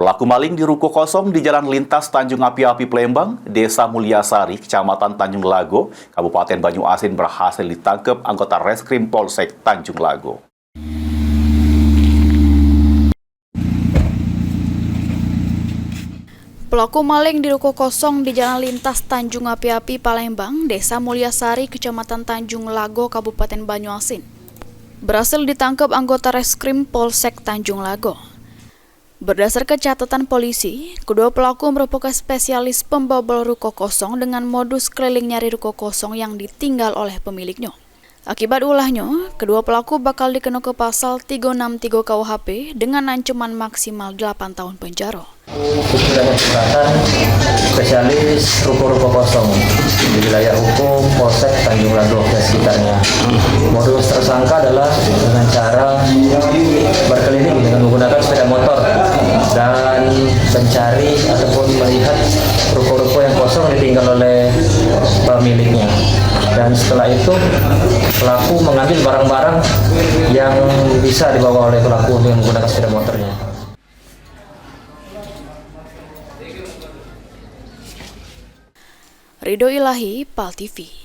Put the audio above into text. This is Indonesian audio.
Pelaku maling di ruko kosong di Jalan Lintas Tanjung Api-Api Palembang, Desa Mulyasari, Kecamatan Tanjung Lago, Kabupaten Banyuasin berhasil ditangkap anggota Reskrim Polsek Tanjung Lago. Pelaku maling di ruko kosong di Jalan Lintas Tanjung Api-Api Palembang, Desa Mulyasari, Kecamatan Tanjung Lago, Kabupaten Banyuasin, berhasil ditangkap anggota Reskrim Polsek Tanjung Lago. Berdasarkan catatan polisi, kedua pelaku merupakan spesialis pembobol ruko kosong dengan modus keliling nyari ruko kosong yang ditinggal oleh pemiliknya. Akibat ulahnya, kedua pelaku bakal dikenakan pasal 363 KUHP dengan ancaman maksimal 8 tahun penjara. Wilayah Selatan, spesialis ruko-ruko kosong di wilayah hukum Polsek Tanjung Lago dan sekitarnya. Modus tersangka adalah dengan cara berkeliling dengan menggunakan sepeda motor dan mencari ataupun melihat ruko-ruko yang kosong ditinggal oleh pemiliknya. Dan setelah itu pelaku mengambil barang-barang yang bisa dibawa oleh pelaku dengan menggunakan sepeda motornya. Ridho Ilahi, PAL TV.